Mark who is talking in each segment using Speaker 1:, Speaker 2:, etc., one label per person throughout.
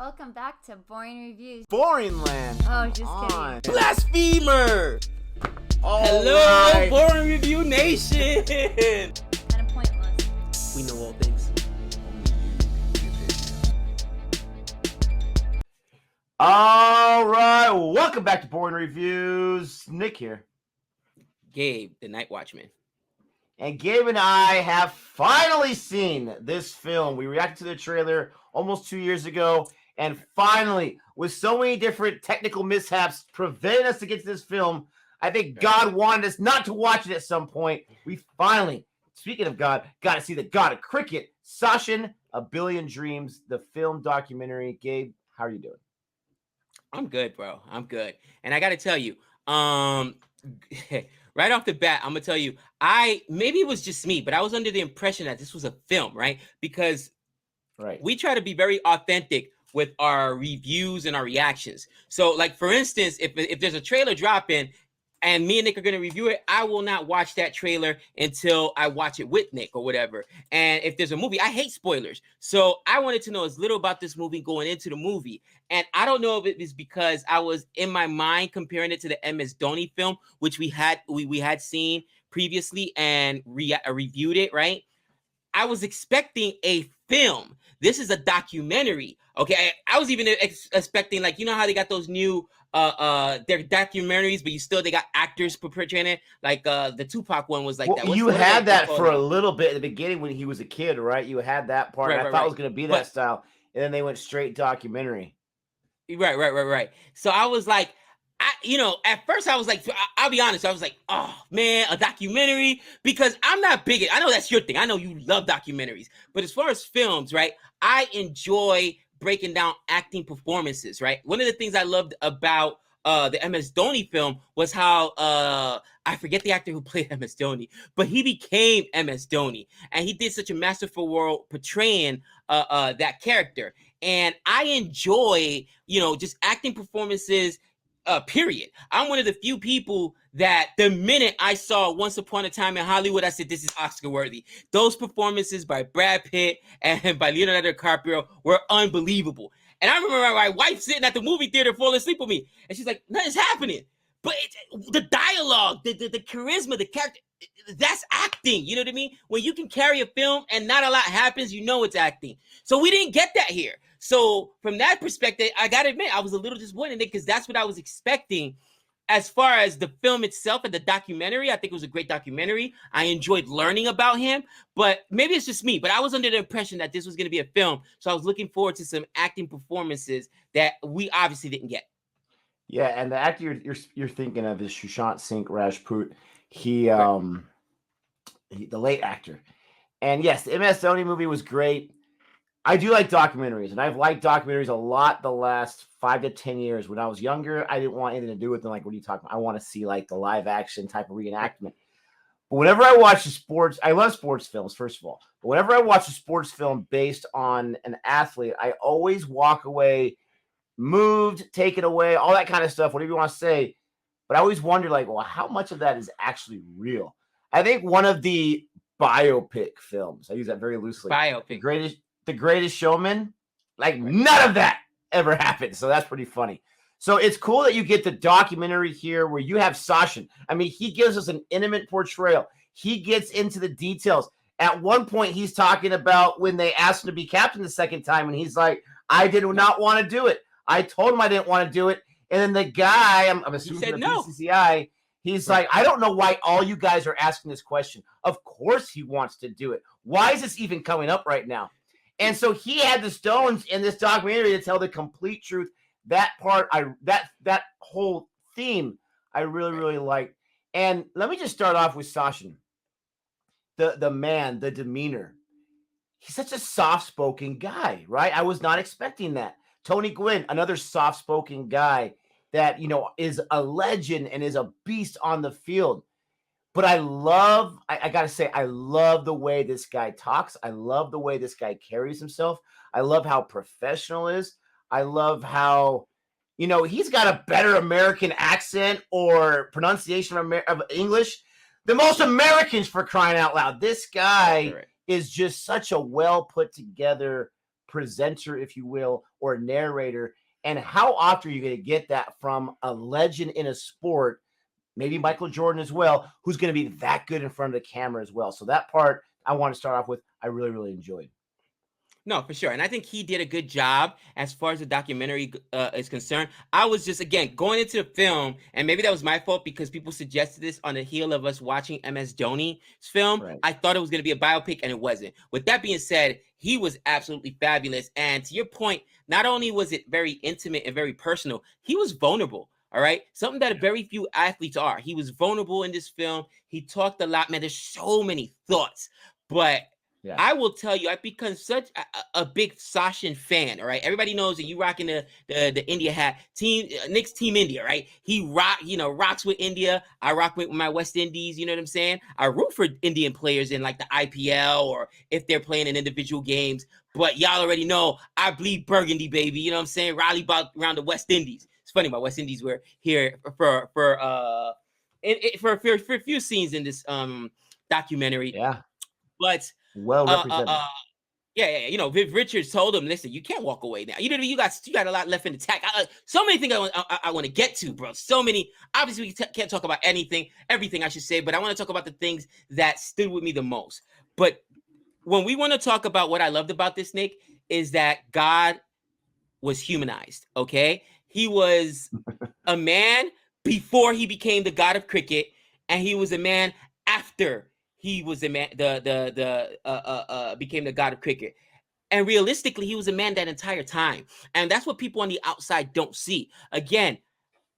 Speaker 1: Welcome back to Boring Reviews.
Speaker 2: Boring land.
Speaker 1: Oh, just kidding.
Speaker 3: Blasphemer!
Speaker 2: All
Speaker 3: Hello,
Speaker 2: right.
Speaker 3: Boring Review Nation!
Speaker 1: Kind of pointless.
Speaker 3: We know all things.
Speaker 2: All right. Welcome back to Boring Reviews. Nick here.
Speaker 3: Gabe, the Night Watchman.
Speaker 2: And Gabe and I have finally seen this film. We reacted to the trailer almost 2 years ago. And finally, with so many different technical mishaps preventing us to get to this film, I think God wanted us not to watch it at some point. We finally, speaking of God, got to see the God of cricket, Sachin, ABillionDreams, the film documentary. Gabe, how are you doing?
Speaker 3: I'm good, bro. I'm good. And I got to tell you, right off the bat, I'm going to tell you, maybe it was just me, but I was under the impression that this was a film, right? Because we try to be very authentic with our reviews and our reactions. So, like, for instance, if there's a trailer dropping and me and Nick are going to review it, I will not watch that trailer until I watch it with Nick or whatever. And if there's a movie, I hate spoilers. So I wanted to know as little about this movie going into the movie. And I don't know if it is because I was in my mind comparing it to the MS Dhoni film, which we had seen previously and reviewed it, right? I was expecting a film. This is a documentary. Okay, I was even expecting, like, you know how they got those new they're documentaries, but they got actors portraying it. Like the Tupac one was like that.
Speaker 2: You had that for a little bit at the beginning when he was a kid, right? You had that part. I thought it was going to be that style, and then they went straight documentary.
Speaker 3: Right. So I was like, at first I was like, I'll be honest, I was like, oh man, a documentary, because I'm not big. I know that's your thing. I know you love documentaries, but as far as films, right, I enjoy breaking down acting performances, right? One of the things I loved about the MS Dhoni film was how I forget the actor who played MS Dhoni, but he became MS Dhoni, and he did such a masterful role portraying that character. And I enjoy, just acting performances. Period. I'm one of the few people that the minute I saw Once Upon a Time in Hollywood, I said, this is Oscar worthy. Those performances by Brad Pitt and by Leonardo DiCaprio were unbelievable. And I remember my wife sitting at the movie theater falling asleep with me, and she's like, nothing's happening. But the dialogue, the charisma, the character, that's acting. You know what I mean? When you can carry a film and not a lot happens, it's acting. So we didn't get that here. So from that perspective, I got to admit, I was a little disappointed because that's what I was expecting. As far as the film itself and the documentary, I think it was a great documentary. I enjoyed learning about him, but maybe it's just me, but I was under the impression that this was going to be a film. So I was looking forward to some acting performances that we obviously didn't get.
Speaker 2: Yeah, and the actor you're thinking of is Sushant Singh Rajput. The late actor. And yes, the MS Dhoni movie was great. I do like documentaries, and I've liked documentaries a lot the last 5 to 10 years. When I was younger, I didn't want anything to do with them. Like, what are you talking about? I want to see like the live action type of reenactment. But whenever I watch the sports, I love sports films, first of all. But whenever I watch a sports film based on an athlete, I always walk away moved, taken away, all that kind of stuff, whatever you want to say. But I always wonder, like, well, how much of that is actually real? I think one of the biopic films, I use that very loosely. The Greatest Showman, like none of that ever happened. So that's pretty funny. So it's cool that you get the documentary here where you have Sachin. I mean, he gives us an intimate portrayal. He gets into the details. At one point, he's talking about when they asked him to be captain the second time, and he's like, I did not want to do it. I told him I didn't want to do it. And then the guy, I'm assuming from the BCCI, he's like, I don't know why all you guys are asking this question. Of course he wants to do it. Why is this even coming up right now? And so he had the stones in this documentary to tell the complete truth. That part, that whole theme, I really, really liked. And let me just start off with Sachin, the man, the demeanor. He's such a soft-spoken guy, right? I was not expecting that. Tony Gwynn, another soft-spoken guy that, is a legend and is a beast on the field. But I got to say, I love the way this guy talks. I love the way this guy carries himself. I love how professional he is. I love how, he's got a better American accent or pronunciation of English than most Americans, for crying out loud. This guy is just such a well put together presenter, if you will, or narrator. And how often are you going to get that from a legend in a sport, maybe Michael Jordan as well, who's going to be that good in front of the camera as well? So that part I want to start off with, I really, really enjoyed.
Speaker 3: No, for sure. And I think he did a good job as far as the documentary is concerned. I was just, again, going into the film, and maybe that was my fault because people suggested this on the heel of us watching MS Dhoni's film.
Speaker 2: Right.
Speaker 3: I thought it was going to be a biopic, and it wasn't. With that being said, he was absolutely fabulous. And to your point, not only was it very intimate and very personal, he was vulnerable. All right. Something that very few athletes are. He was vulnerable in this film. He talked a lot, man. There's so many thoughts, but
Speaker 2: Yeah.
Speaker 3: I will tell you, I've become such a big Sachin fan. All right, everybody knows that you rocking the India hat. Nick's Team India, right? He rocks with India. I rock with my West Indies. You know what I'm saying? I root for Indian players in like the IPL or if they're playing in individual games. But y'all already know I bleed burgundy, baby. You know what I'm saying? Rally about around the West Indies. It's funny, my West Indies were here for a few scenes in this documentary.
Speaker 2: Yeah.
Speaker 3: But
Speaker 2: well represented.
Speaker 3: Yeah. You know, Viv Richards told him, "Listen, you can't walk away now. You know, you got a lot left in the tank. So many things I want to get to, bro. So many. Obviously, we can't talk about everything I should say, but I want to talk about the things that stood with me the most. But when we want to talk about what I loved about this, Nick, is that God was humanized. Okay, he was a man before he became the god of cricket, and he was a man after he was a man became the god of cricket. And realistically, he was a man that entire time. And that's what people on the outside don't see. Again,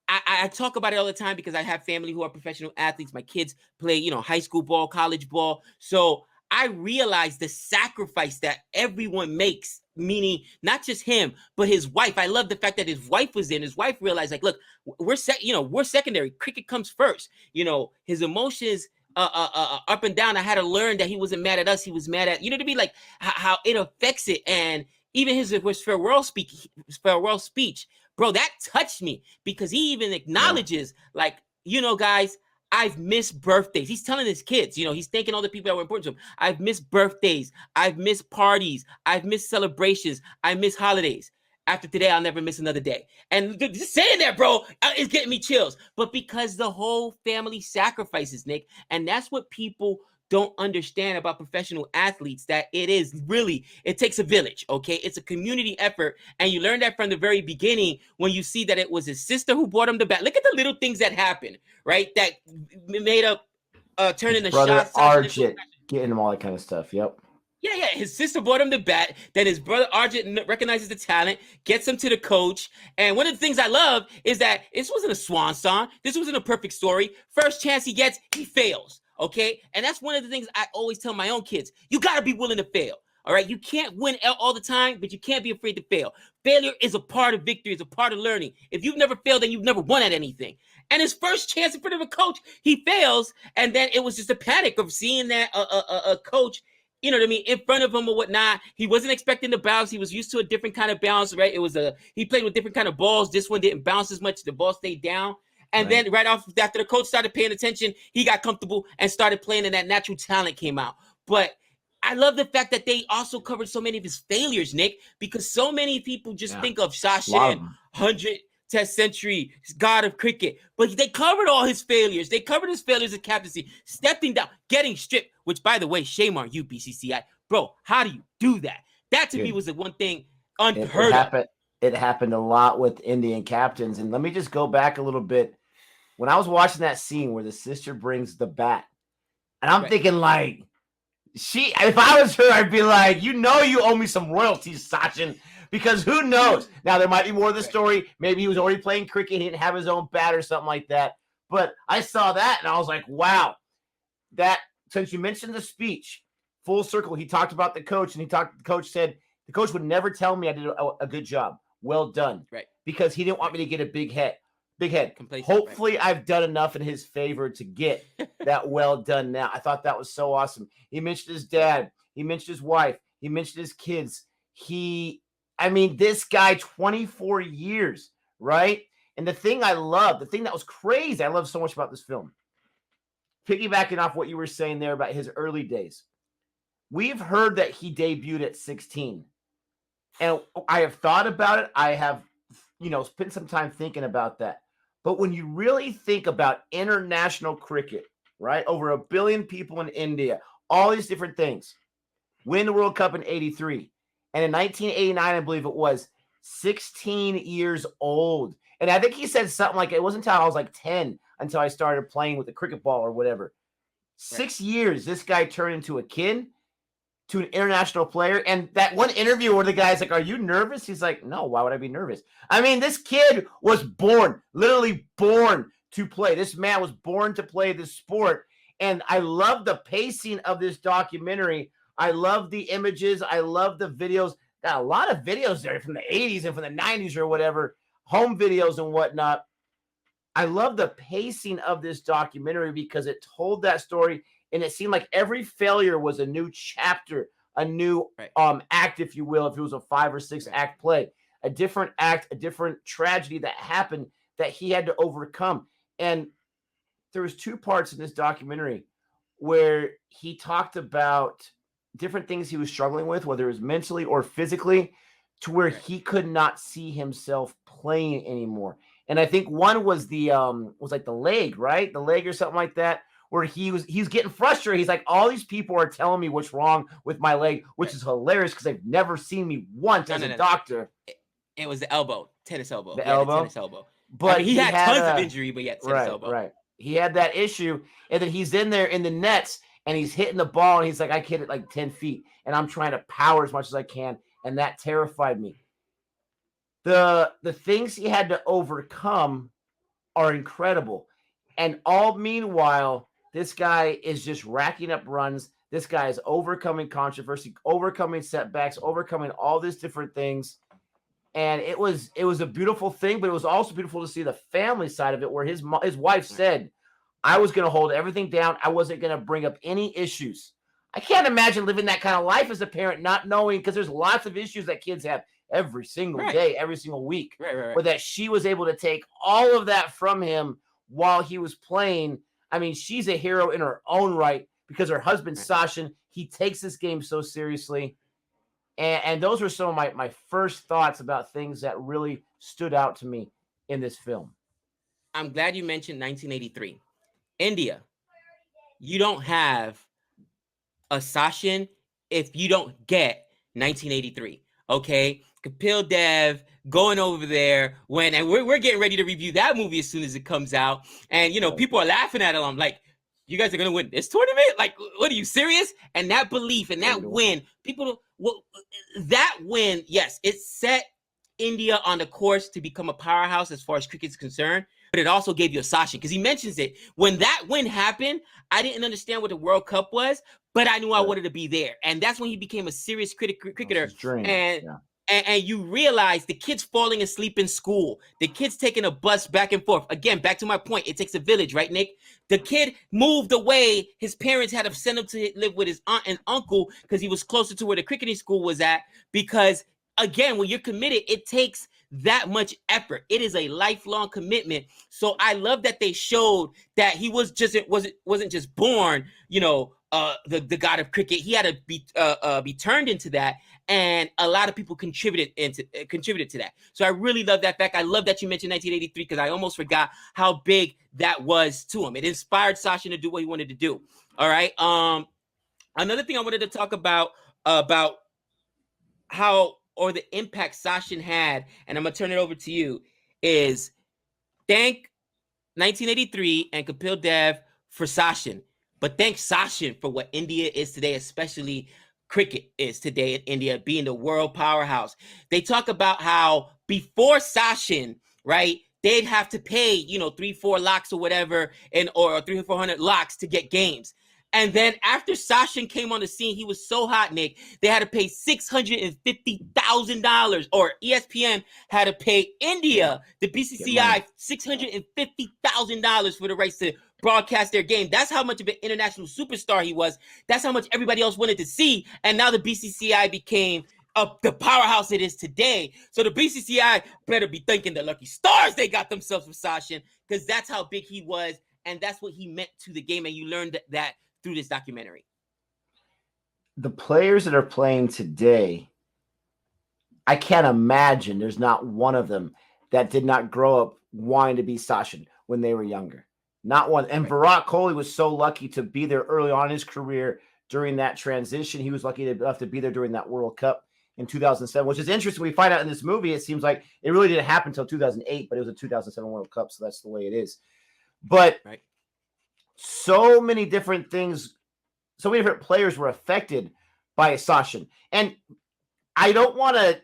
Speaker 3: I talk about it all the time because I have family who are professional athletes. My kids play, high school ball, college ball. So I realize the sacrifice that everyone makes, meaning not just him, but his wife. I love the fact that his wife was in. His wife realized, like, look, we're secondary. Cricket comes first. His emotions up and down. I had to learn that he wasn't mad at us. He was mad at, to be like how it affects it. And even his farewell speech, bro, that touched me because he even acknowledges, like, guys, I've missed birthdays. He's telling his kids, he's thanking all the people that were important to him. I've missed birthdays. I've missed parties. I've missed celebrations. I miss holidays. After today, I'll never miss another day. And just saying that, bro, is getting me chills. But because the whole family sacrifices, Nick, and that's what people don't understand about professional athletes, that it takes a village, okay? It's a community effort, and you learn that from the very beginning when you see that it was his sister who brought him the bat. Look at the little things that happened, right? That made up turning
Speaker 2: his
Speaker 3: the
Speaker 2: brother
Speaker 3: shots.
Speaker 2: Arjit, getting him all that kind of stuff. Yep.
Speaker 3: Yeah. His sister brought him the bat. Then his brother Arjit recognizes the talent, gets him to the coach. And one of the things I love is that this wasn't a swan song. This wasn't a perfect story. First chance he gets, he fails. Okay. And that's one of the things I always tell my own kids. You got to be willing to fail. All right. You can't win all the time, but you can't be afraid to fail. Failure is a part of victory, it's a part of learning. If you've never failed, then you've never won at anything. And his first chance in front of a coach, he fails. And then it was just a panic of seeing that a coach, in front of him or whatnot. He wasn't expecting to bounce. He was used to a different kind of bounce, right? He played with different kind of balls. This one didn't bounce as much. The ball stayed down. And then right off, after the coach started paying attention, he got comfortable and started playing, and that natural talent came out. But I love the fact that they also covered so many of his failures, Nick, because so many people just think of Sachin, 110th century, god of cricket. But they covered all his failures. They covered his failures of captaincy, stepping down, getting stripped, which, by the way, shame on you, BCCI. Bro, how do you do that? That, to me, was the one thing unheard of.
Speaker 2: It happened a lot with Indian captains. And let me just go back a little bit. When I was watching that scene where the sister brings the bat, and I'm thinking, like, if I was her, I'd be like, you owe me some royalties, Sachin, because who knows? Now, there might be more of the story. Maybe he was already playing cricket. He didn't have his own bat or something like that. But I saw that, and I was like, wow. That, since you mentioned the speech, full circle, he talked about the coach, and the coach said, the coach would never tell me I did a good job. Well done.
Speaker 3: Right.
Speaker 2: Because he didn't want me to get a big head.
Speaker 3: Complacent,
Speaker 2: Hopefully, I've done enough in his favor to get that well done now. I thought that was so awesome. He mentioned his dad. He mentioned his wife. He mentioned his kids. This guy, 24 years, right? And the thing that was crazy, I love so much about this film, piggybacking off what you were saying there about his early days. We've heard that he debuted at 16. And I have thought about it. I have, spent some time thinking about that. But when you really think about international cricket, right? Over 1 billion people in India, all these different things. Win the World Cup in 83. And in 1989, I believe it was, 16 years old. And I think he said something like, it wasn't until I was like 10 until I started playing with the cricket ball or whatever. 6 years, this guy turned into a kid, to an international player. And that one interview where the guy's like, are you nervous? He's like, no, why would I be nervous? I mean, this kid was born, literally born to play. This man was born to play this sport. And I love the pacing of this documentary. I love the images. I love the videos. Got a lot of videos there from the 80s and from the 90s or whatever, home videos and whatnot. I love the pacing of this documentary because it told that story, and it seemed like every failure was a new chapter, a new act, if you will, if it was a 5 or 6 act play, a different act, a different tragedy that happened that he had to overcome. And there was 2 parts in this documentary where he talked about different things he was struggling with, whether it was mentally or physically, to where he could not see himself playing anymore. And I think one was like the leg, right? The leg or something like that, where he's getting frustrated. He's like, all these people are telling me what's wrong with my leg, which is hilarious because they've never seen me once as a doctor.
Speaker 3: It was the elbow, tennis elbow.
Speaker 2: The elbow?
Speaker 3: Tennis elbow.
Speaker 2: But
Speaker 3: I mean, he had tons of injury, but yet tennis elbow.
Speaker 2: Right. He had that issue, and then he's in there in the nets, and he's hitting the ball, and he's like, I hit it like 10 feet, and I'm trying to power as much as I can, and that terrified me. The things he had to overcome are incredible. And all meanwhile, this guy is just racking up runs. This guy is overcoming controversy, overcoming setbacks, overcoming all these different things. And it was a beautiful thing, but it was also beautiful to see the family side of it, where his wife said, I was going to hold everything down. I wasn't going to bring up any issues. I can't imagine living that kind of life as a parent, not knowing, because there's lots of issues that kids have every single day, every single week. But that she was able to take all of that from him while he was playing. I mean, she's a hero in her own right because her husband, Sachin, he takes this game so seriously. And those were some of my first thoughts about things that really stood out to me in this film.
Speaker 3: I'm glad you mentioned 1983. India, you don't have a Sachin if you don't get 1983. Okay, Kapil Dev going over there and we're getting ready to review that movie as soon as it comes out. And people are laughing at it. I'm like, you guys are gonna win this tournament? Like, what, are you serious? And that belief and that win, that win, yes, it set India on the course to become a powerhouse as far as cricket is concerned. But it also gave you a Sachin, because he mentions it. When that win happened, I didn't understand what the World Cup was, but I knew I wanted to be there. And that's when he became a serious cricketer. And you realize the kids falling asleep in school, the kids taking a bus back and forth. Again, back to my point, it takes a village, right, Nick? The kid moved away. His parents had to send him to live with his aunt and uncle because he was closer to where the cricketing school was at. Because, again, when you're committed, it takes that much effort. It is a lifelong commitment. So I love that they showed that he wasn't just born, the god of cricket. He had to be turned into that, and a lot of people contributed to that. So I really love that fact. I love that you mentioned 1983 because I almost forgot how big that was to him. It inspired Sachin to do what he wanted to do. All right. Another thing I wanted to talk about how, or the impact Sachin had, and I'm gonna turn it over to you, is thank 1983 and Kapil Dev for Sachin, but thank Sachin for what India is today, especially cricket is today in India, being the world powerhouse. They talk about how before Sachin, right, they'd have to pay, 3-4 lakhs or whatever, or 300-400 lakhs to get games. And then after Sachin came on the scene, he was so hot, Nick, they had to pay $650,000, or ESPN had to pay India, the BCCI, $650,000 for the rights to broadcast their game. That's how much of an international superstar he was. That's how much everybody else wanted to see. And now the BCCI became the powerhouse it is today. So the BCCI better be thanking the lucky stars they got themselves with Sachin, because that's how big he was. And that's what he meant to the game. And you learned that through this documentary.
Speaker 2: The players that are playing today, I can't imagine there's not one of them that did not grow up wanting to be Sachin when they were younger. Not one. And Virat Kohli was so lucky to be there early on in his career during that transition. He was lucky enough to be there during that World Cup in 2007, which is interesting. We find out in this movie, it seems like it really didn't happen until 2008, but it was a 2007 World Cup, so that's the way it is. But so many different things, so many different players were affected by Sachin. And I don't want to,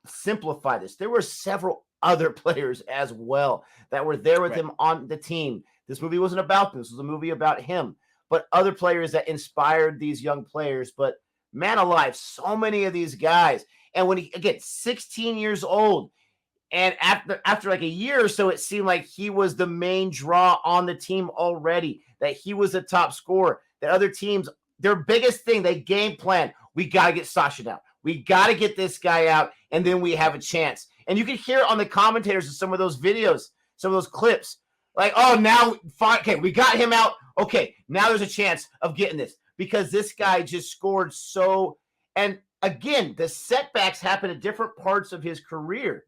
Speaker 2: simplify this. There were several other players as well that were there with him on the team. This movie wasn't about them. This was a movie about him. But other players that inspired these young players. But man alive, so many of these guys. And when he, again, 16 years old, and after like a year or so, it seemed like he was the main draw on the team already, that he was the top scorer, that other teams, their biggest thing, they game plan, we got to get Sachin out. We got to get this guy out, and then we have a chance. And you can hear on the commentators of some of those videos, some of those clips, like, oh, now, okay, we got him out. Okay, now there's a chance of getting this because this guy just scored so. And again, the setbacks happen at different parts of his career.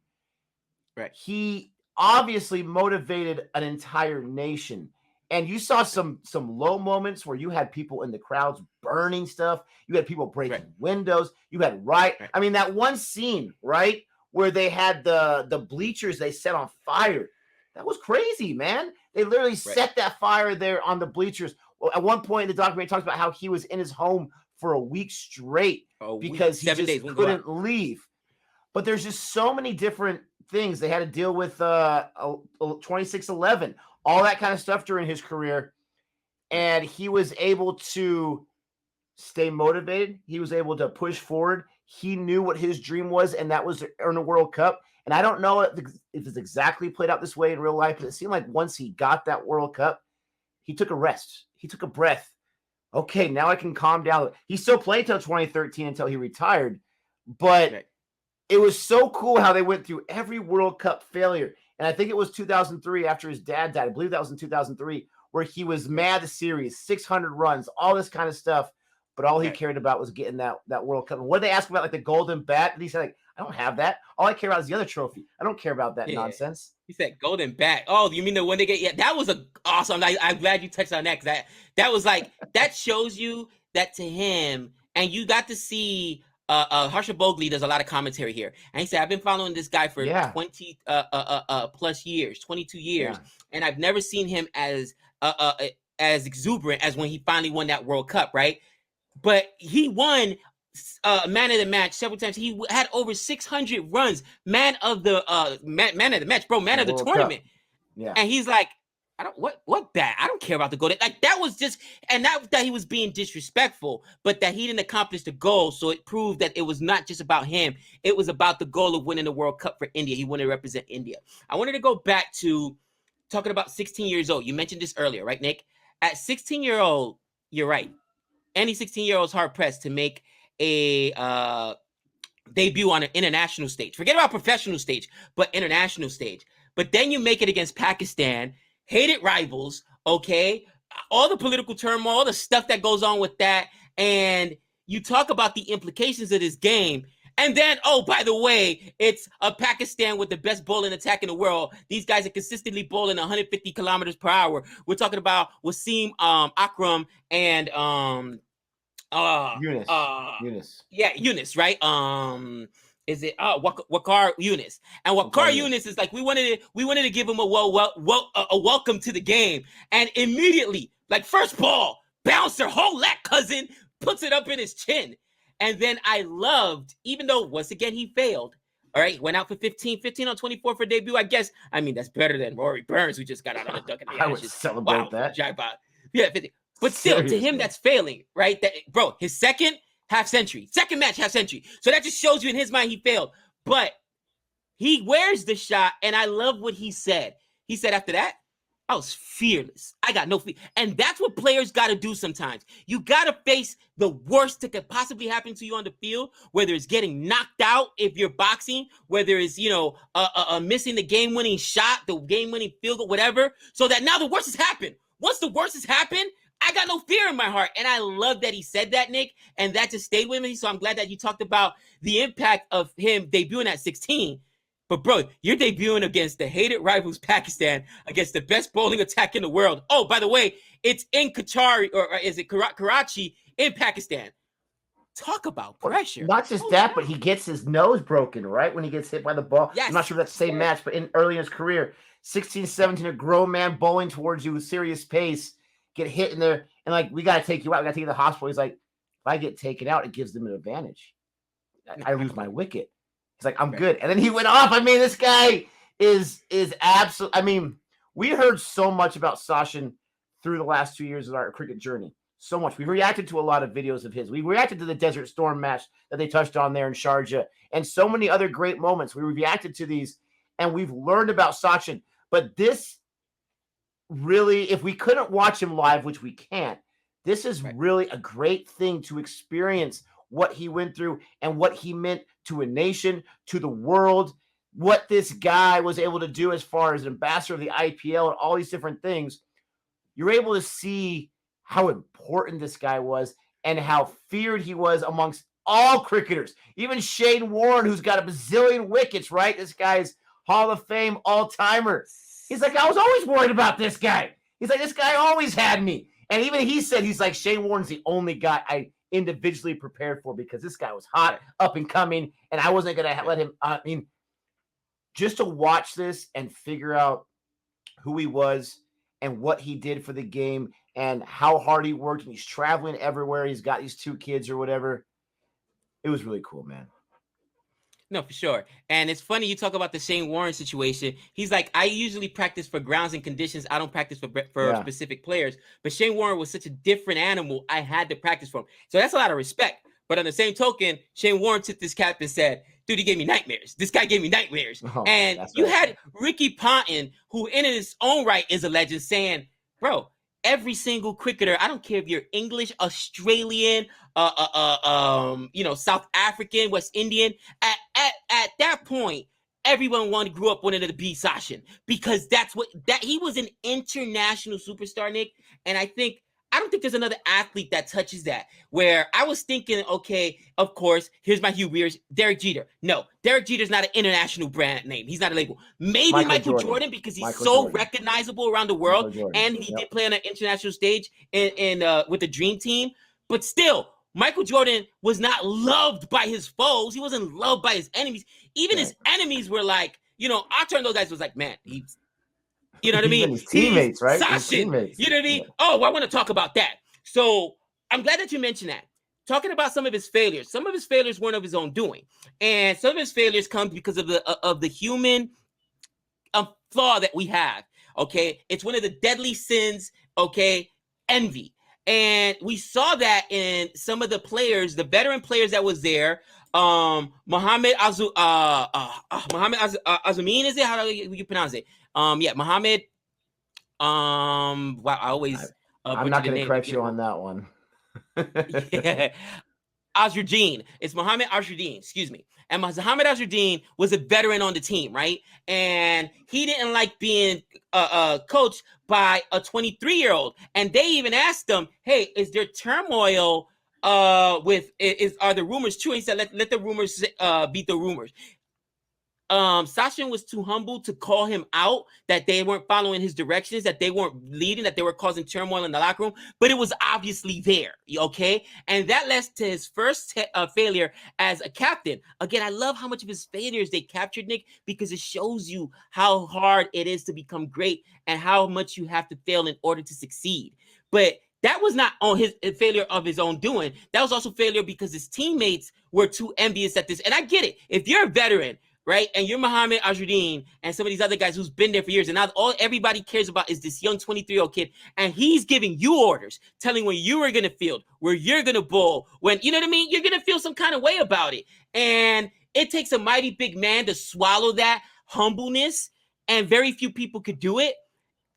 Speaker 2: He obviously motivated an entire nation. And you saw some low moments where you had people in the crowds burning stuff. You had people breaking windows. You had I mean, that one scene, where they had the bleachers they set on fire. That was crazy, man. They literally set that fire there on the bleachers. Well, at one point in the documentary, it talks about how he was in his home for a week straight because he just couldn't leave. But there's just so many different things. They had to deal with 26/11, all that kind of stuff during his career. And he was able to stay motivated. He was able to push forward. He knew what his dream was, and that was to earn a World Cup. And I don't know if it's exactly played out this way in real life, but it seemed like once he got that World Cup, he took a rest. He took a breath. Okay, now I can calm down. He still played till 2013 until he retired. But it was so cool how they went through every World Cup failure. And I think it was 2003 after his dad died. I believe that was in 2003 where he was man of the series, 600 runs, all this kind of stuff. But all he cared about was getting that World Cup. And what did they ask about, like the golden bat? And he said, like, I don't have that. All I care about is the other trophy. I don't care about that nonsense.
Speaker 3: He said golden bat. Oh, you mean the one they get? Yeah, that was awesome. I'm glad you touched on that because that was like, that shows you that to him. And you got to see Harsha Bogli does a lot of commentary here. And he said, I've been following this guy for 20 plus years, 22 years. And I've never seen him as exuberant as when he finally won that World Cup, right? But he won man of the match several times. He had over 600 runs. Man of the match, bro. Man of the tournament. Yeah. And he's like, I don't what that? I don't care about the goal. Like that was just, and not that he was being disrespectful, but that he didn't accomplish the goal. So it proved that it was not just about him. It was about the goal of winning the World Cup for India. He wanted to represent India. I wanted to go back to talking about 16 years old. You mentioned this earlier, right, Nick? At 16-year-old, you're right. Any 16-year-old is hard pressed to make a debut on an international stage. Forget about professional stage, but international stage. But then you make it against Pakistan, hated rivals, okay? All the political turmoil, all the stuff that goes on with that. And you talk about the implications of this game. And then, oh, by the way, it's a Pakistan with the best bowling attack in the world. These guys are consistently bowling 150 kilometers per hour. We're talking about Wasim Akram and
Speaker 2: Yunus.
Speaker 3: Yeah, Yunus, right? Is it Waqar Yunus? And Waqar Yunus is like, we wanted to give him a welcome to the game. And immediately, like first ball, bouncer, whole lat cousin, puts it up in his chin. And then I loved, even though once again he failed, all right, went out for 15 on 24 for debut. I guess, I mean, that's better than Rory Burns, who just got out of the duck and the
Speaker 2: I would celebrate that.
Speaker 3: Yeah, 50. But still, to him, that's failing, right? That, bro, his second match, half century. So that just shows you in his mind he failed. But he wears the shot, and I love what he said. He said after that, I was fearless. I got no fear. And that's what players got to do sometimes. You got to face the worst that could possibly happen to you on the field, whether it's getting knocked out if you're boxing, whether it's, missing the game-winning shot, the game-winning field goal, whatever, so that now the worst has happened. Once the worst has happened, I got no fear in my heart. And I love that he said that, Nick, and that just stayed with me. So I'm glad that you talked about the impact of him debuting at 16. But bro, you're debuting against the hated rivals Pakistan, against the best bowling attack in the world. Oh, by the way, it's in Qatar, or is it Karachi in Pakistan? Talk about pressure.
Speaker 2: Not just that, but he gets his nose broken, right? When he gets hit by the ball.
Speaker 3: Yes.
Speaker 2: I'm not sure if that's the same match, but early in his career, 16, 17, a grown man bowling towards you with serious pace, get hit in there, and like, we got to take you out. We got to take you to the hospital. He's like, if I get taken out, it gives them an advantage. I lose my wicket. He's like, I'm good. And then he went off. I mean, this guy is absolute. I mean, we heard so much about Sachin through the last 2 years of our cricket journey. So much. We reacted to a lot of videos of his. We reacted to the Desert Storm match that they touched on there in Sharjah, and so many other great moments. We reacted to these, and we've learned about Sachin. But this really, if we couldn't watch him live, which we can't, this is really a great thing to experience what he went through and what he meant to a nation, to the world, what this guy was able to do as far as an ambassador of the IPL and all these different things. You're able to see how important this guy was and how feared he was amongst all cricketers. Even Shane Warne, who's got a bazillion wickets, right? This guy's Hall of Fame all-timer. He's like, I was always worried about this guy. He's like, this guy always had me. And even he said, he's like, Shane Warne's the only guy I individually prepared for because this guy was hot, up and coming, and I wasn't going to let him. I mean, just to watch this and figure out who he was and what he did for the game and how hard he worked, and he's traveling everywhere. He's got these 2 kids or whatever. It was really cool, man.
Speaker 3: No, for sure. And it's funny you talk about the Shane Warne situation. He's like, I usually practice for grounds and conditions. I don't practice for specific players. But Shane Warne was such a different animal. I had to practice for him. So that's a lot of respect. But on the same token, Shane Warne took this cap and said, dude, he gave me nightmares. This guy gave me nightmares. And you had Ricky Ponting, who in his own right is a legend, saying, bro, every single cricketer, I don't care if you're English, Australian, South African, West Indian, at that point, everyone grew up wanting to be Sachin, because he was an international superstar, Nick. And I don't think there's another athlete that touches that, where I was thinking, okay, of course, here's my Hugh Weir's, Derek Jeter. No, Derek Jeter's not an international brand name. He's not a label. Maybe Michael Jordan, because he's recognizable around the world, and he did play on an international stage in with the Dream Team. But still, Michael Jordan was not loved by his foes. He wasn't loved by his enemies. Even his enemies were like, I turned those guys was like, man, he's, you know what I mean?
Speaker 2: His teammates, right?
Speaker 3: Sachin,
Speaker 2: his teammates.
Speaker 3: You know what I mean? Yeah. Oh, I want to talk about that. So I'm glad that you mentioned that. Talking about some of his failures. Some of his failures weren't of his own doing, and some of his failures come because of the human flaw that we have. Okay, it's one of the deadly sins. Okay, envy, and we saw that in some of the players, the veteran players that was there. Mohammed Azumin, is it? How do you pronounce it? Mohammed. Wow, I always.
Speaker 2: I'm not going to correct you on that one.
Speaker 3: Azruddin. It's Mohammed Azruddin, excuse me. And Mohammed Azruddin was a veteran on the team, right? And he didn't like being coached by a 23-year-old. And they even asked him, hey, is there turmoil are the rumors true? He said, let the rumors beat the rumors. Sachin was too humble to call him out, that they weren't following his directions, that they weren't leading, that they were causing turmoil in the locker room, but it was obviously there, okay? And that led to his first failure as a captain. Again, I love how much of his failures they captured, Nick, because it shows you how hard it is to become great and how much you have to fail in order to succeed. But that was not on his failure of his own doing. That was also failure because his teammates were too envious at this. And I get it. If you're a veteran, right, and you're Mohammed Azruddin and some of these other guys who's been there for years, and now all everybody cares about is this young 23-year-old kid, and he's giving you orders, telling when you are going to field, where you're going to bowl, when, you know what I mean, you're going to feel some kind of way about it. And it takes a mighty big man to swallow that humbleness, and very few people could do it.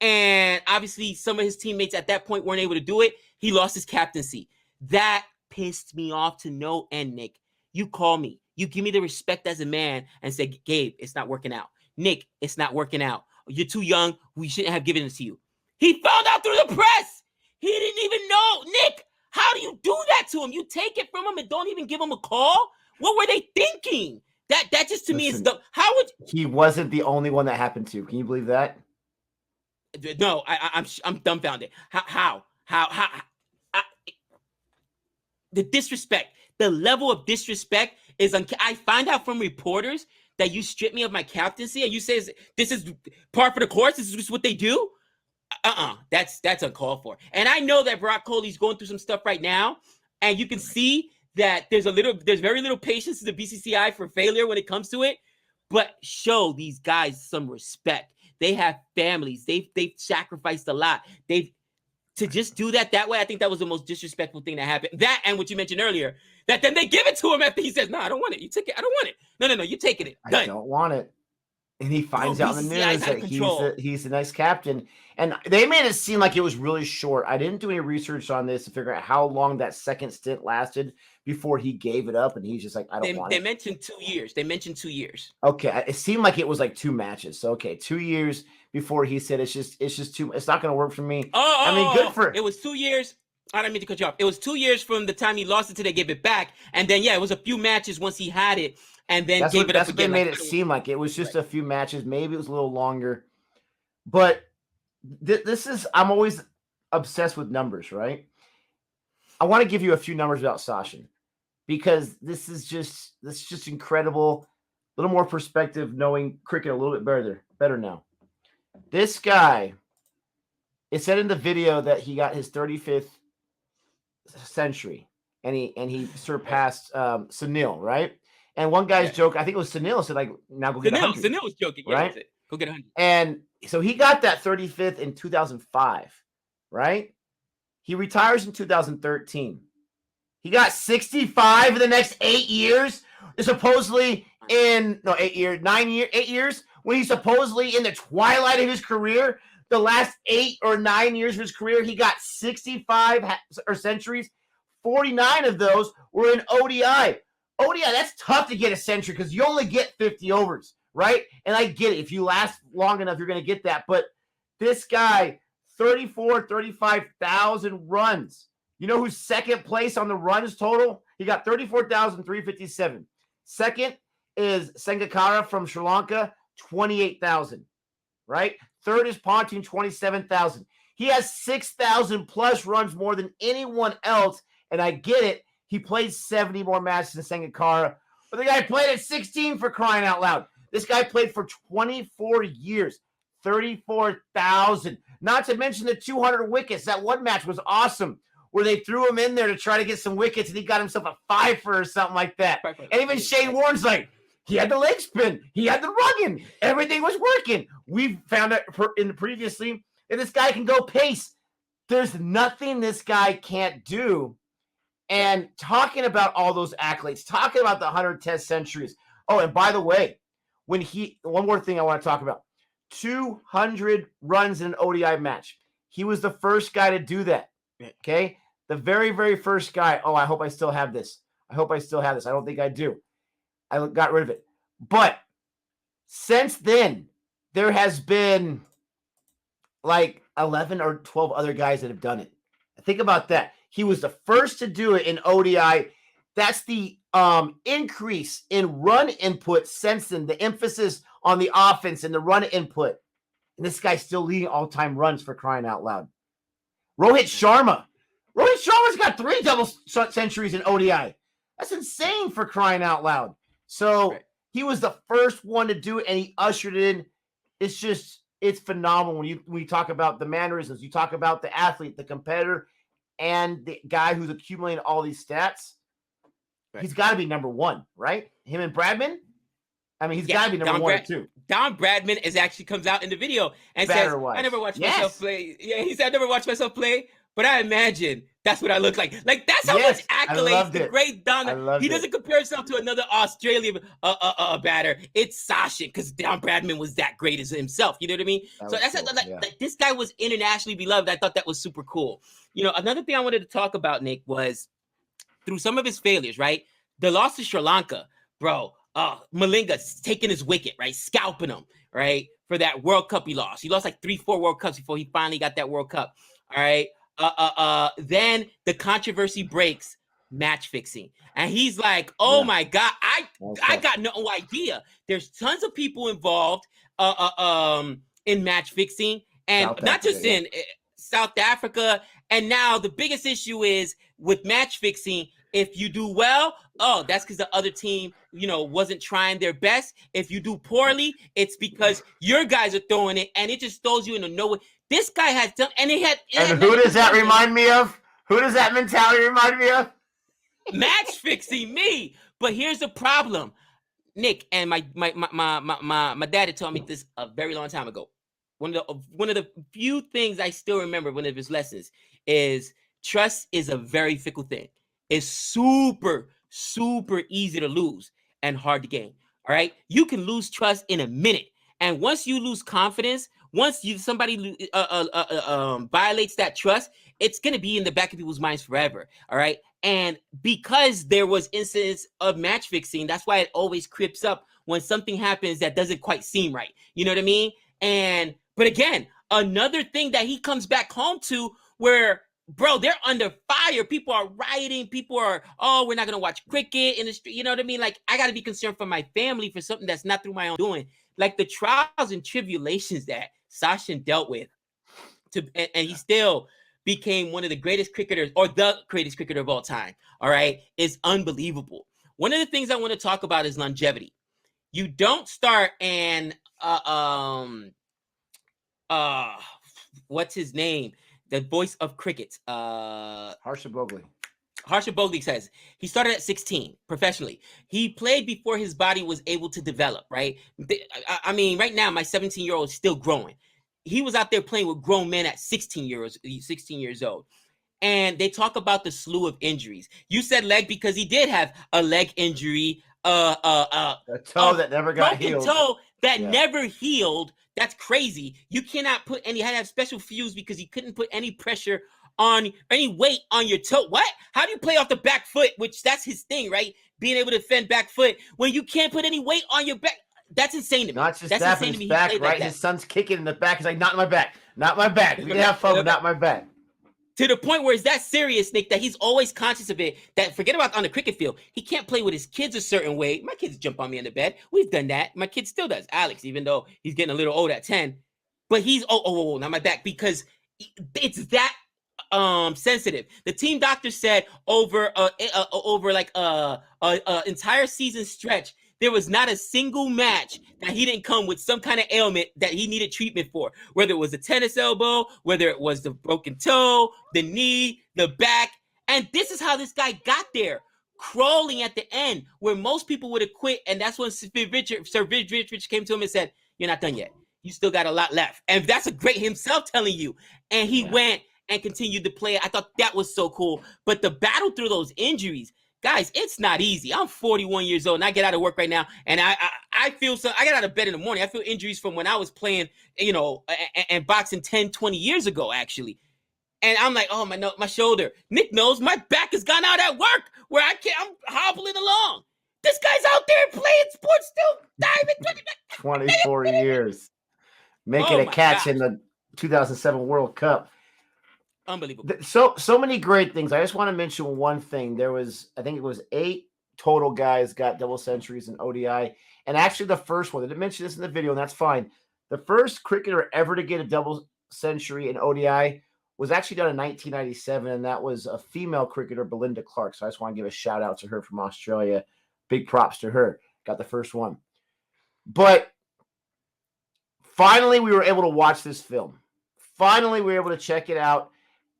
Speaker 3: And obviously, some of his teammates at that point weren't able to do it. He lost his captaincy. That pissed me off to no end, Nick. You call me. You give me the respect as a man and say, Gabe, it's not working out. Nick, it's not working out. You're too young. We shouldn't have given it to you. He found out through the press. He didn't even know. Nick, how do you do that to him? You take it from him and don't even give him a call? What were they thinking? That just to me is dumb. How would
Speaker 2: he wasn't the only one that happened to? Can you believe that?
Speaker 3: No, I'm dumbfounded. How? The disrespect, the level of disrespect is I find out from reporters that you strip me of my captaincy and you say this is par for the course. This is just what they do. That's uncalled for. And I know that Brock Coley's going through some stuff right now, and you can see that there's very little patience in the BCCI for failure when it comes to it. But show these guys some respect. They have families. They've sacrificed a lot. To just do that way, I think that was the most disrespectful thing that happened. That and what you mentioned earlier, that then they give it to him after he says, "No, I don't want it. You take it. I don't want it. No, you taking it. Done.
Speaker 2: I don't want it." And he finds out in the news that he's the next captain. And they made it seem like it was really short. I didn't do any research on this to figure out how long that second stint lasted before he gave it up. And he's just like, I don't want it.
Speaker 3: They mentioned 2 years.
Speaker 2: Okay. It seemed like it was like 2 matches. So, okay, 2 years before he said it's just too, it's not going to work for me. Good for
Speaker 3: it. Was 2 years. I don't mean to cut you off. It was 2 years from the time he lost it to they gave it back. And then, it was a few matches once he had it. And then gave it up again.
Speaker 2: That's what they made it seem like. It was just a few matches. Maybe it was a little longer. But I'm always obsessed with numbers, right? I want to give you a few numbers about Sachin because this is just incredible. A little more perspective, knowing cricket a little bit better now. This guy, it said in the video that he got his 35th century and he surpassed Sunil, right? And one guy's joke, I think it was Sunil, said like, now go get 100.
Speaker 3: Sunil was joking,
Speaker 2: right?
Speaker 3: Go get 100.
Speaker 2: And so he got that 35th in 2005, right? He retires in 2013. He got 65 in the next 8 years. Supposedly 8 years, when he's supposedly in the twilight of his career. The last 8 or 9 years of his career, he got 65 centuries. 49 of those were in ODI. ODI, that's tough to get a century because you only get 50 overs, right? And I get it. If you last long enough, you're going to get that. But this guy, 35,000 runs. You know who's second place on the runs total? He got 34,357. Second is Sangakkara from Sri Lanka, 28,000, right? Third is Ponting, 27,000. He has 6,000 plus runs more than anyone else, and I get it. He played 70 more matches than Sangakkara, but the guy played at 16 for crying out loud. This guy played for 24 years, 34,000. Not to mention the 200 wickets. That one match was awesome, where they threw him in there to try to get some wickets, and he got himself a 5-fer or something like that. And even Shane Warne's like, he had the leg spin, he had the rugging, everything was working. We found out previously that this guy can go pace. There's nothing this guy can't do. And talking about all those accolades, talking about the 100 Test centuries. Oh, and by the way, one more thing I want to talk about. 200 runs in an ODI match. He was the first guy to do that. Okay? The very, very first guy. Oh, I hope I still have this. I don't think I do. I got rid of it. But since then, there has been like 11 or 12 other guys that have done it. Think about that. He was the first to do it in ODI. That's the increase in run input since then, the emphasis on the offense and the run input. And this guy's still leading all-time runs for crying out loud. Rohit Sharma's got 3 double centuries in ODI. That's insane for crying out loud. So he was the first one to do it, and he ushered it in. It's phenomenal when you talk about the mannerisms. You talk about the athlete, the competitor, and the guy who's accumulating all these stats. Right. He's got to be number one, right? Him and Bradman. I mean, he's got to be number 1 or 2.
Speaker 3: Don Bradman actually comes out in the video and says, "I never watched myself play." Yeah, he said, "I never watched myself play, but I imagine that's what I look like." Like that's how much accolades the great Don. He doesn't compare himself to another Australian batter. It's Sachin because Don Bradman was that great as himself. You know what I mean? Like this guy was internationally beloved. I thought that was super cool. You know, another thing I wanted to talk about, Nick, was through some of his failures. Right, the loss to Sri Lanka, bro. Malinga taking his wicket, right? Scalping him, right? For that World Cup he lost. He lost like 3-4 World Cups before he finally got that World Cup. All right. Then the controversy breaks, match fixing, and he's like, "Oh my God, I got no idea. There's tons of people involved in match fixing, and
Speaker 2: South
Speaker 3: not
Speaker 2: Africa,
Speaker 3: just
Speaker 2: yeah.
Speaker 3: in South Africa. And now the biggest issue is with match fixing. If you do well, oh, that's because the other team, wasn't trying their best. If you do poorly, it's because your guys are throwing it, and it just throws you into nowhere. This guy has done, and it had.
Speaker 2: And who does that remind me of? Who does that mentality remind me of?
Speaker 3: Match fixing me. But here's the problem, Nick, and my dad had told me this a very long time ago. One of the few things I still remember, one of his lessons, is trust is a very fickle thing. It's super, super easy to lose and hard to gain. All right, you can lose trust in a minute, and once you lose confidence, once somebody violates that trust, it's gonna be in the back of people's minds forever. All right, and because there was incidents of match fixing, that's why it always creeps up when something happens that doesn't quite seem right. You know what I mean? But again, another thing that he comes back home to where, bro, they're under fire. People are rioting. People are, oh, we're not going to watch cricket in the street. You know what I mean? Like, I got to be concerned for my family for something that's not through my own doing. Like the trials and tribulations that Sachin dealt with. And he still became one of the greatest cricketers, or the greatest cricketer of all time. All right. Is unbelievable. One of the things I want to talk about is longevity. You don't start and what's his name? The voice of cricket.
Speaker 2: Harsha Bhogle.
Speaker 3: Harsha Bhogle says he started at 16 professionally. He played before his body was able to develop, right? I mean, right now, my 17-year-old is still growing. He was out there playing with grown men at 16 years old. And they talk about the slew of injuries. You said leg because he did have a leg injury,
Speaker 2: a toe that never got healed.
Speaker 3: Toe that never healed. That's crazy. You cannot put any. Had to have special fuse because he couldn't put any pressure on any weight on your toe. What? How do you play off the back foot? Which that's his thing, right? Being able to defend back foot when you can't put any weight on your back. That's insane to me.
Speaker 2: Not just
Speaker 3: that's
Speaker 2: that, but his back, right? Like his son's kicking in the back. He's like, not in my back. Not my back. We can have fun, but not my back.
Speaker 3: To the point where it's that serious, Nick, that he's always conscious of it. That forget about on the cricket field. He can't play with his kids a certain way. My kids jump on me in the bed. We've done that. My kid still does. Alex, even though he's getting a little old at 10. But he's, not my back. Because it's that sensitive. The team doctor said over like entire season stretch, there was not a single match that he didn't come with some kind of ailment that he needed treatment for, whether it was a tennis elbow, whether it was the broken toe, the knee, the back. And this is how this guy got there, crawling at the end, where most people would have quit. And that's when Sir Richard came to him and said, "You're not done yet. You still got a lot left." And that's a great himself telling you. And he went and continued to play. I thought that was so cool. But the battle through those injuries, guys, it's not easy. I'm 41 years old and I get out of work right now. And I feel so. I get out of bed in the morning. I feel injuries from when I was playing, and boxing 10, 20 years ago, actually. And I'm like, oh, my shoulder. Nick knows my back has gone out at work where I'm hobbling along. This guy's out there playing sports still, diving
Speaker 2: 24 years. Making a catch in the 2007 World Cup.
Speaker 3: Unbelievable.
Speaker 2: So many great things. I just want to mention one thing. There was, I think it was 8 total guys got double centuries in ODI. And actually the first one, I didn't mention this in the video, and that's fine. The first cricketer ever to get a double century in ODI was actually done in 1997, and that was a female cricketer, Belinda Clark. So I just want to give a shout out to her from Australia. Big props to her. Got the first one. But finally, we were able to watch this film. Finally, we were able to check it out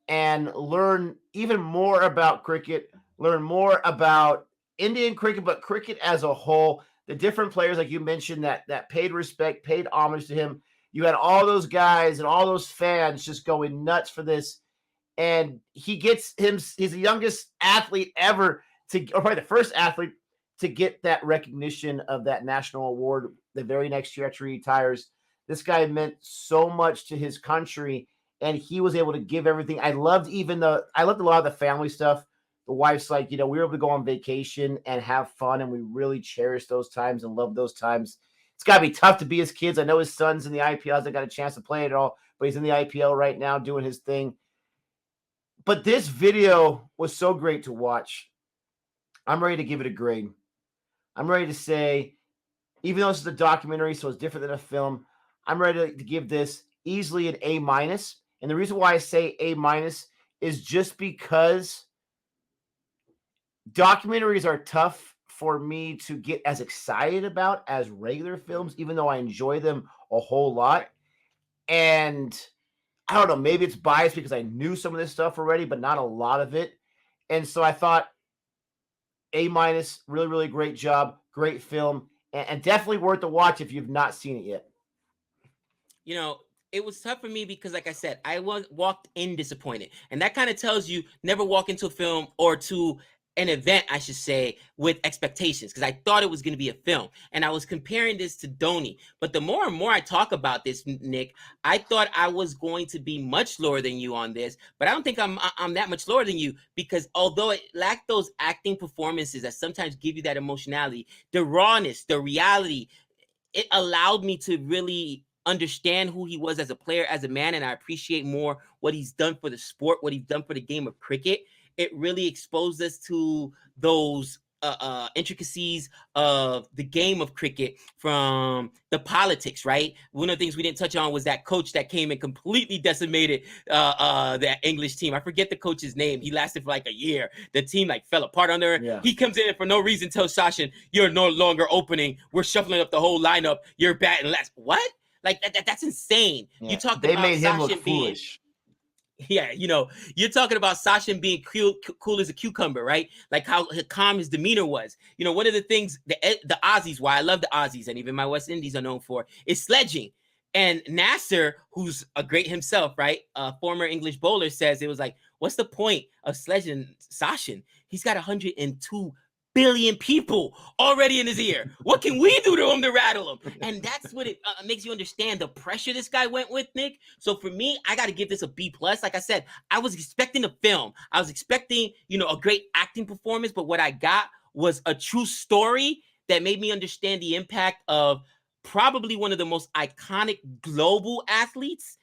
Speaker 2: and learn even more about cricket, learn more about Indian cricket, but cricket as a whole. The different players, like you mentioned, that paid respect, paid homage to him. You had all those guys and all those fans just going nuts for this. And he's the youngest athlete ever or probably the first athlete to get that recognition of that national award the very next year after he retires. This guy meant so much to his country, and he was able to give everything. I loved a lot of the family stuff. The wife's like, we were able to go on vacation and have fun, and we really cherished those times and loved those times. It's got to be tough to be his kids. I know his son's in the IPL. Hasn't got a chance to play it at all, but he's in the IPL right now doing his thing. But this video was so great to watch. I'm ready to give it a grade. I'm ready to say, even though this is a documentary, so it's different than a film, I'm ready to give this easily an A minus. And the reason why I say A minus is just because documentaries are tough for me to get as excited about as regular films, even though I enjoy them a whole lot. And I don't know, maybe it's biased because I knew some of this stuff already, but not a lot of it. And so I thought A minus, really, really great job, great film, and definitely worth the watch if you've not seen it yet.
Speaker 3: You know, it was tough for me because, like I said, I walked in disappointed, and that kind of tells you never walk into a film or to an event, I should say, with expectations, because I thought it was going to be a film, and I was comparing this to Donnie. But the more and more I talk about this, Nick, I thought I was going to be much lower than you on this, but I don't think I'm that much lower than you, because although it lacked those acting performances that sometimes give you that emotionality, the rawness, the reality, it allowed me to really understand who he was as a player, as a man, and I appreciate more what he's done for the sport, what he's done for the game of cricket. It really exposed us to those intricacies of the game of cricket, from the politics, right? One of the things we didn't touch on was that coach that came and completely decimated that English team. I forget the coach's name. He lasted for like a year. The team like fell apart under.
Speaker 2: Yeah.
Speaker 3: He comes in and for no reason tells Sachin, "You're no longer opening. We're shuffling up the whole lineup. You're batting last." What? Like that's insane.
Speaker 2: Yeah.
Speaker 3: You talked
Speaker 2: They
Speaker 3: about
Speaker 2: made him
Speaker 3: Sachin
Speaker 2: look
Speaker 3: being
Speaker 2: foolish.
Speaker 3: Yeah, you know, you're talking about Sachin being cool as a cucumber, right? Like how calm his demeanor was. You know, one of the things the Aussies, why I love the Aussies and even my West Indies are known for, is sledging. And Nasser, who's a great himself, right? A former English bowler, says it was like, what's the point of sledging Sachin? He's got 102 billion people already in his ear. What can we do to him to rattle him? And that's what it makes you understand the pressure this guy went with, Nick. So for me, I got to give this a B plus. Like I said, I was expecting a film. I was expecting, you know, a great acting performance, but what I got was a true story that made me understand the impact of probably one of the most iconic global athletes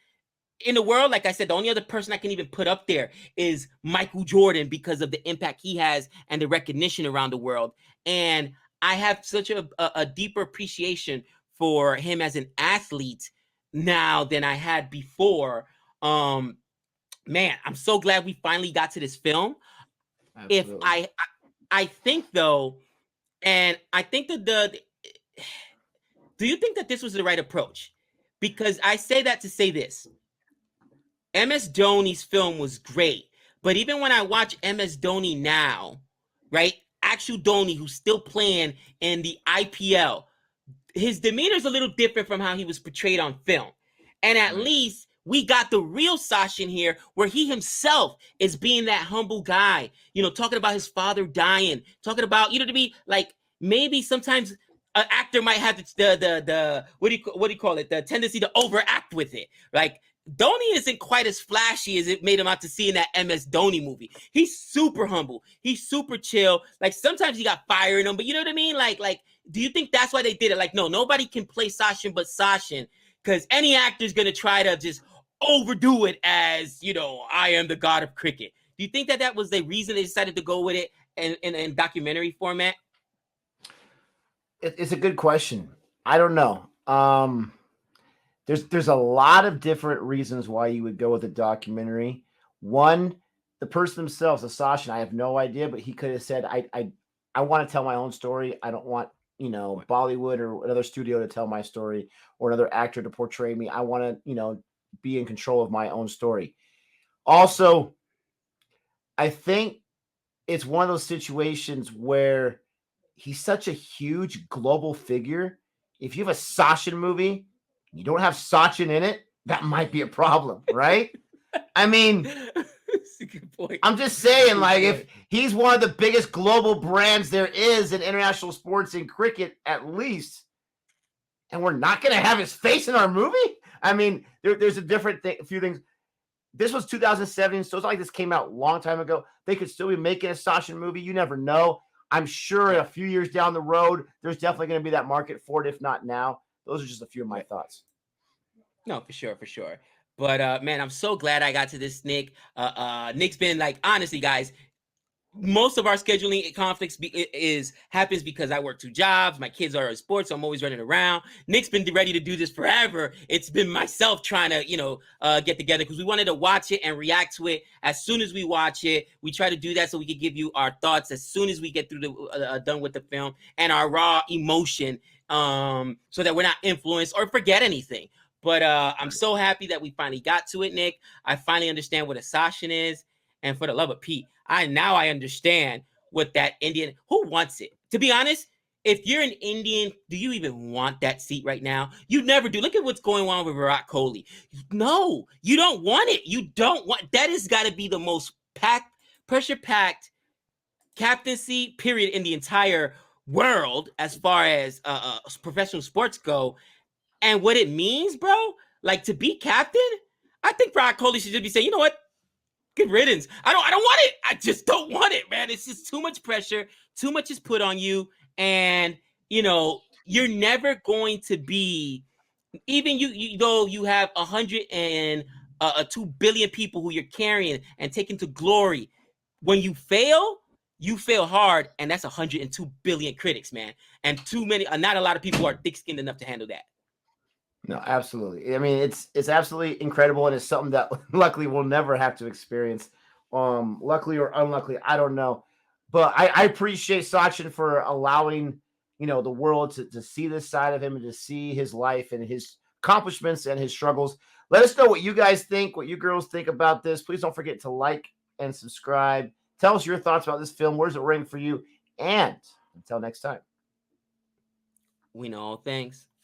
Speaker 3: in the world. Like I said, the only other person I can even put up there is Michael Jordan because of the impact he has and the recognition around the world. And I have such a deeper appreciation for him as an athlete now than I had before. Man, I'm so glad we finally got to this film.
Speaker 2: Absolutely.
Speaker 3: If I think though, and I think that do you think that this was the right approach? Because I say that to say this. MS Dhoni's film was great, but even when I watch MS Dhoni now, right, actual Dhoni who's still playing in the IPL, his demeanor is a little different from how he was portrayed on film. And at least we got the real Sachin here, where he himself is being that humble guy, you know, talking about his father dying, talking about, you know, to be like, maybe sometimes an actor might have the what do you call it, the tendency to overact with it. Like Dhoni isn't quite as flashy as it made him out to see in that MS Dhoni movie. He's super humble. He's super chill. Like sometimes he got fire in him, but you know what I mean? Like, do you think that's why they did it? Like, no, nobody can play Sachin but Sachin, because any actor's gonna try to just overdo it as, you know, I am the god of cricket. Do you think that was the reason they decided to go with it in documentary format?
Speaker 2: It's a good question. I don't know. There's a lot of different reasons why you would go with a documentary. One, the person themselves, Sachin, I have no idea, but he could have said, I want to tell my own story. I don't want, you know, Bollywood or another studio to tell my story or another actor to portray me. I want to, you know, be in control of my own story. Also, I think it's one of those situations where he's such a huge global figure. If you have a Sachin movie, you don't have Sachin in it, that might be a problem, right? I mean,
Speaker 3: That's a good point.
Speaker 2: I'm just saying, like, if he's one of the biggest global brands there is in international sports and cricket, at least, and we're not going to have his face in our movie? I mean, there's a few things. This was 2007, so it's not like this came out a long time ago. They could still be making a Sachin movie. You never know. I'm sure a few years down the road, there's definitely going to be that market for it, if not now. Those are just a few of my thoughts.
Speaker 3: No, for sure, for sure. But man, I'm so glad I got to this, Nick. Nick's been like, honestly, guys, most of our scheduling conflicts happens because I work 2 jobs. My kids are in sports, so I'm always running around. Nick's been ready to do this forever. It's been myself trying to, get together because we wanted to watch it and react to it as soon as we watch it. We try to do that so we could give you our thoughts as soon as we get through done with the film and our raw emotion, so that we're not influenced or forget anything. But I'm so happy that we finally got to it, Nick. I finally understand what a Sachin is, and for the love of Pete, I understand what that Indian, who wants it. To be honest, if you're an Indian, do you even want that seat right now? You never do. Look at what's going on with Virat Kohli. No, you don't want it. You don't want that. Has got to be the most pressure-packed captaincy period in the entire world as far as professional sports go. And what it means, bro, like to be captain, I think Virat Kohli should just be saying, you know what? Good riddance. I don't want it. I just don't want it, man. It's just too much pressure. Too much is put on you. And, you're never going to be, even you though you have 2 billion people who you're carrying and taking to glory. When you fail hard. And that's 102 billion critics, man. And not a lot of people are thick-skinned enough to handle that.
Speaker 2: No, absolutely. I mean, it's absolutely incredible, and it's something that luckily we'll never have to experience. Luckily or unluckily, I don't know. But I appreciate Sachin for allowing, the world to see this side of him and to see his life and his accomplishments and his struggles. Let us know what you guys think, what you girls think about this. Please don't forget to like and subscribe. Tell us your thoughts about this film. Where's it ring for you? And until next time.
Speaker 3: We know all things.